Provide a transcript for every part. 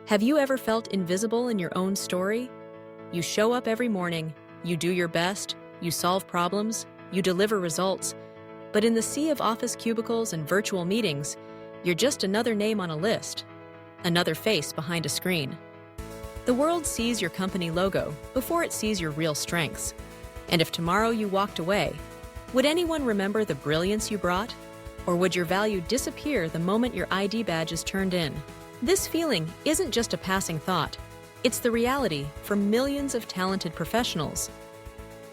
Have you ever felt invisible in your own story? You show up every morning, you do your best, you solve problems, you deliver results, but in the sea of office cubicles and virtual meetings, you're just another name on a list, another face behind a screen. The world sees your company logo before it sees your real strengths. And if tomorrow you walked away, would anyone remember the brilliance you brought? Or would your value disappear the moment your ID badge is turned in? This feeling isn't just a passing thought. It's the reality for millions of talented professionals.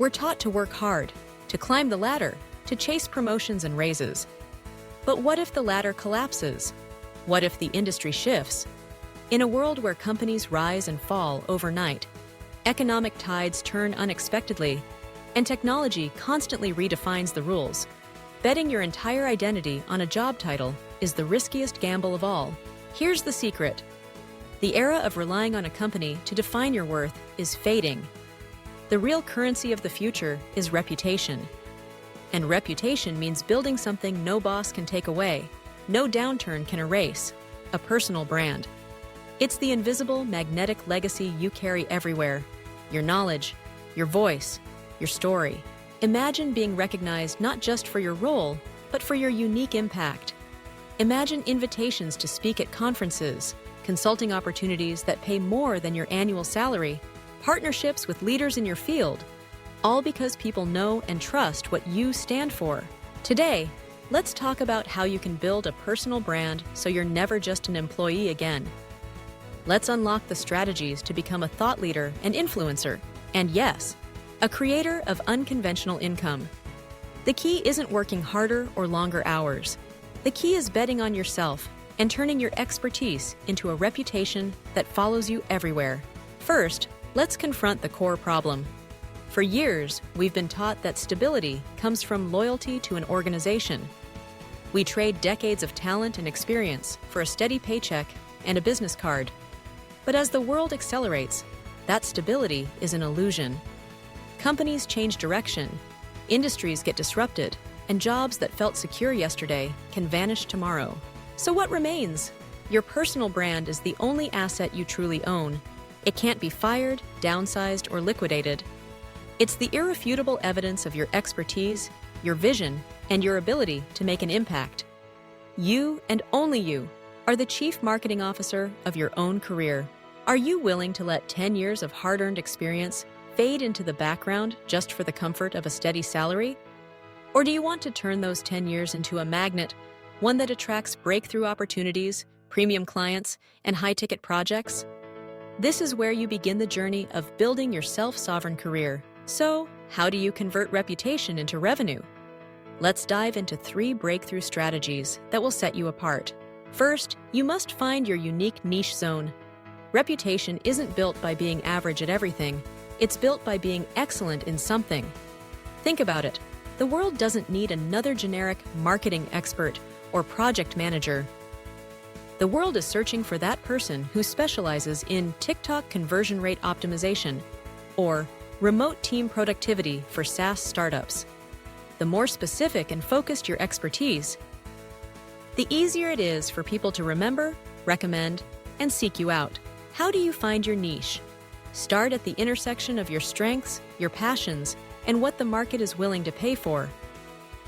We're taught to work hard, to climb the ladder, to chase promotions and raises. But what if the ladder collapses? What if the industry shifts? In a world where companies rise and fall overnight, economic tides turn unexpectedly, and technology constantly redefines the rules, betting your entire identity on a job title is the riskiest gamble of all. Here's the secret. The era of relying on a company to define your worth is fading. The real currency of the future is reputation. And reputation means building something no boss can take away, no downturn can erase, a personal brand. It's the invisible, magnetic legacy you carry everywhere. Your knowledge, your voice, your story. Imagine being recognized not just for your role, but for your unique impact. Imagine invitations to speak at conferences, consulting opportunities that pay more than your annual salary, partnerships with leaders in your field, all because people know and trust what you stand for. Today, let's talk about how you can build a personal brand so you're never just an employee again. Let's unlock the strategies to become a thought leader and influencer, and yes, a creator of unconventional income. The key isn't working harder or longer hours. The key is betting on yourself and turning your expertise into a reputation that follows you everywhere. First, let's confront the core problem. For years, we've been taught that stability comes from loyalty to an organization. We trade decades of talent and experience for a steady paycheck and a business card. But as the world accelerates, that stability is an illusion. Companies change direction, industries get disrupted, and jobs that felt secure yesterday can vanish tomorrow. So what remains? Your personal brand is the only asset you truly own. It can't be fired, downsized, or liquidated. It's the irrefutable evidence of your expertise, your vision, and your ability to make an impact. You, and only you, are the chief marketing officer of your own career. Are you willing to let 10 years of hard-earned experience fade into the background just for the comfort of a steady salary? Or do you want to turn those 10 years into a magnet, one that attracts breakthrough opportunities, premium clients, and high-ticket projects? This is where you begin the journey of building your self-sovereign career. So, how do you convert reputation into revenue? Let's dive into 3 breakthrough strategies that will set you apart. First, you must find your unique niche zone. Reputation isn't built by being average at everything. It's built by being excellent in something. Think about it. The world doesn't need another generic marketing expert or project manager. The world is searching for that person who specializes in TikTok conversion rate optimization or remote team productivity for SaaS startups. The more specific and focused your expertise, the easier it is for people to remember, recommend, and seek you out. How do you find your niche? Start at the intersection of your strengths, your passions, and what the market is willing to pay for.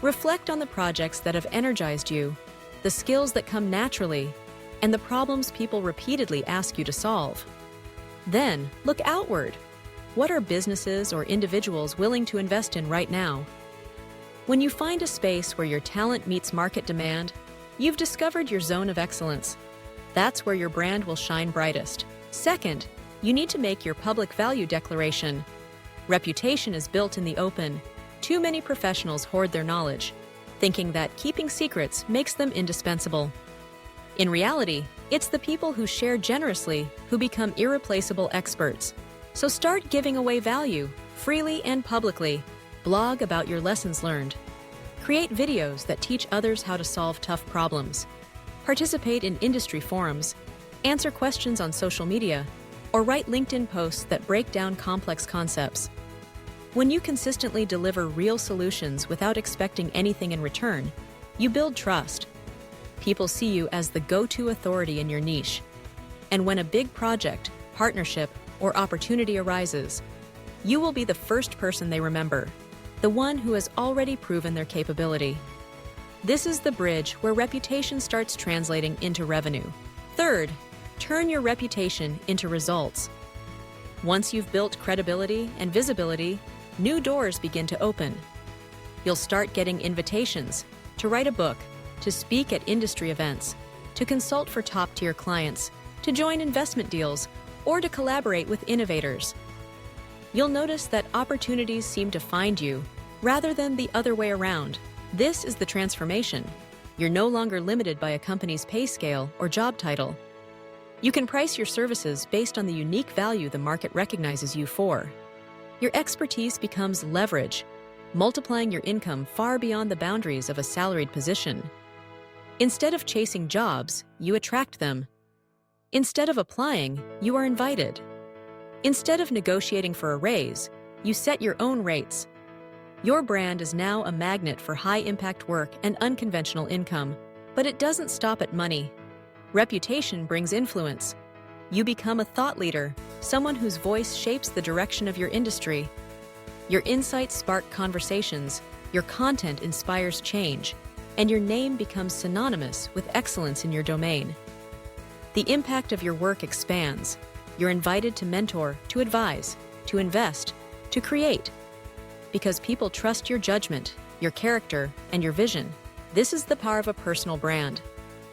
Reflect on the projects that have energized you, the skills that come naturally, and the problems people repeatedly ask you to solve. Then, look outward. What are businesses or individuals willing to invest in right now? When you find a space where your talent meets market demand, you've discovered your zone of excellence. That's where your brand will shine brightest. Second, you need to make your public value declaration. Reputation is built in the open. Too many professionals hoard their knowledge, thinking that keeping secrets makes them indispensable. In reality, it's the people who share generously who become irreplaceable experts. So start giving away value, freely and publicly. Blog about your lessons learned. Create videos that teach others how to solve tough problems. Participate in industry forums. Answer questions on social media. Or write LinkedIn posts that break down complex concepts. When you consistently deliver real solutions without expecting anything in return, you build trust. People see you as the go-to authority in your niche. And when a big project, partnership, or opportunity arises, you will be the first person they remember, the one who has already proven their capability. This is the bridge where reputation starts translating into revenue. Third, turn your reputation into results. Once you've built credibility and visibility, new doors begin to open. You'll start getting invitations to write a book, to speak at industry events, to consult for top-tier clients, to join investment deals, or to collaborate with innovators. You'll notice that opportunities seem to find you rather than the other way around. This is the transformation. You're no longer limited by a company's pay scale or job title. You can price your services based on the unique value the market recognizes you for. Your expertise becomes leverage, multiplying your income far beyond the boundaries of a salaried position. Instead of chasing jobs, you attract them. Instead of applying, you are invited. Instead of negotiating for a raise, you set your own rates. Your brand is now a magnet for high-impact work and unconventional income, but it doesn't stop at money. Reputation brings influence. You become a thought leader, someone whose voice shapes the direction of your industry. Your insights spark conversations, your content inspires change, and your name becomes synonymous with excellence in your domain. The impact of your work expands. You're invited to mentor, to advise, to invest, to create. Because people trust your judgment, your character, and your vision. This is the power of a personal brand.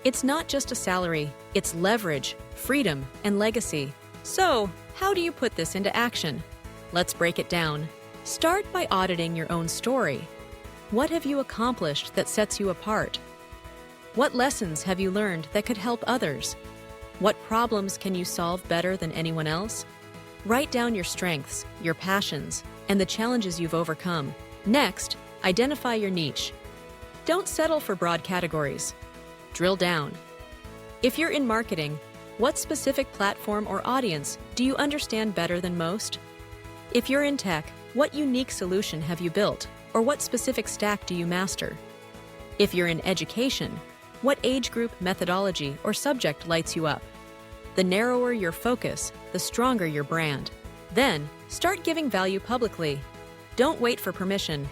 It's not just a salary, it's leverage, freedom, and legacy. So, how do you put this into action? Let's break it down. Start by auditing your own story. What have you accomplished that sets you apart? What lessons have you learned that could help others? What problems can you solve better than anyone else? Write down your strengths, your passions, and the challenges you've overcome. Next, identify your niche. Don't settle for broad categories. Drill down. If you're in marketing, what specific platform or audience do you understand better than most? If you're in tech, what unique solution have you built, or what specific stack do you master? If you're in education, what age group, methodology, or subject lights you up? The narrower your focus, the stronger your brand. Then, start giving value publicly. Don't wait for permission.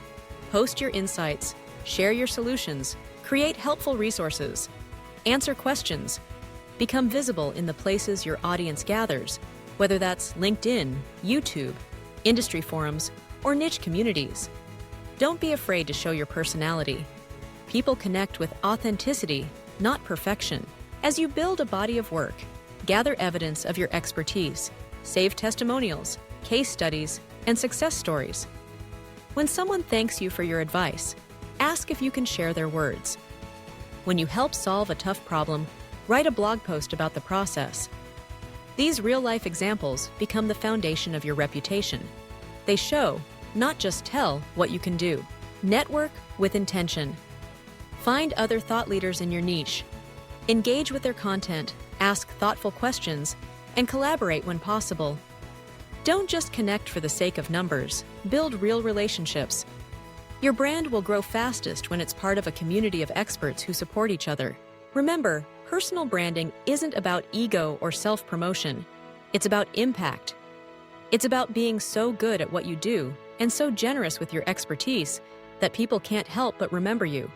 Post your insights, share your solutions, create helpful resources, answer questions, become visible in the places your audience gathers, whether that's LinkedIn, YouTube, industry forums, or niche communities. Don't be afraid to show your personality. People connect with authenticity, not perfection. As you build a body of work, gather evidence of your expertise, save testimonials, case studies, and success stories. When someone thanks you for your advice, ask if you can share their words. When you help solve a tough problem, write a blog post about the process. These real-life examples become the foundation of your reputation. They show, not just tell, what you can do. Network with intention. Find other thought leaders in your niche. Engage with their content, ask thoughtful questions, and collaborate when possible. Don't just connect for the sake of numbers, build real relationships. Your brand will grow fastest when it's part of a community of experts who support each other. Remember, personal branding isn't about ego or self-promotion. It's about impact. It's about being so good at what you do and so generous with your expertise that people can't help but remember you.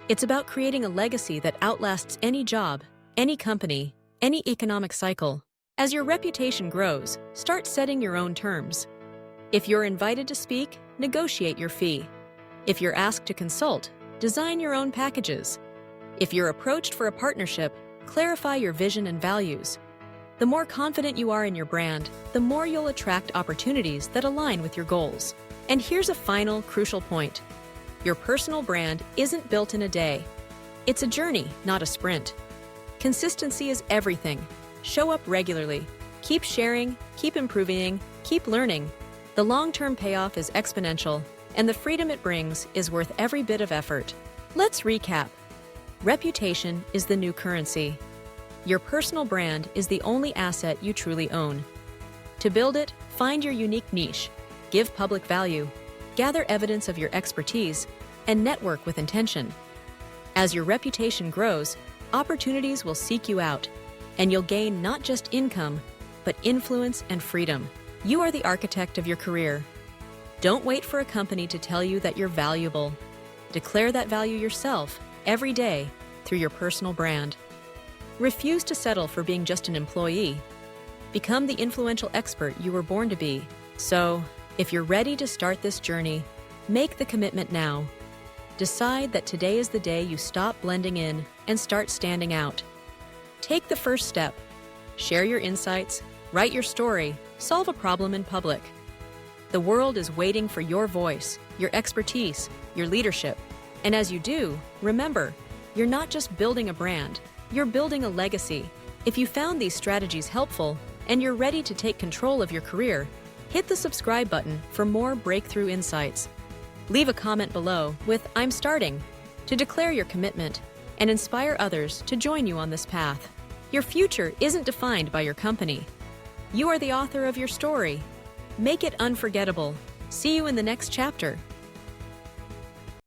It's about creating a legacy that outlasts any job, any company, any economic cycle. As your reputation grows, start setting your own terms. If you're invited to speak, negotiate your fee. If you're asked to consult, design your own packages. If you're approached for a partnership, clarify your vision and values. The more confident you are in your brand, the more you'll attract opportunities that align with your goals. And here's a final, crucial point. Your personal brand isn't built in a day. It's a journey, not a sprint. Consistency is everything. Show up regularly. Keep sharing, keep improving, keep learning. The long-term payoff is exponential, and the freedom it brings is worth every bit of effort. Let's recap. Reputation is the new currency. Your personal brand is the only asset you truly own. To build it, find your unique niche, give public value, gather evidence of your expertise, and network with intention. As your reputation grows, opportunities will seek you out. and you'll gain not just income, but influence and freedom. You are the architect of your career. Don't wait for a company to tell you that you're valuable. Declare that value yourself every day through your personal brand. Refuse to settle for being just an employee. Become the influential expert you were born to be. So, if you're ready to start this journey, make the commitment now. Decide that today is the day you stop blending in and start standing out. Take the first step. Share your insights, write your story, solve a problem in public. The world is waiting for your voice, your expertise, your leadership. And as you do, remember, you're not just building a brand, you're building a legacy. If you found these strategies helpful and you're ready to take control of your career, hit the subscribe button for more breakthrough insights. Leave a comment below with "I'm starting" to declare your commitment and inspire others to join you on this path. Your future isn't defined by your company. You are the author of your story. Make it unforgettable. See you in the next chapter.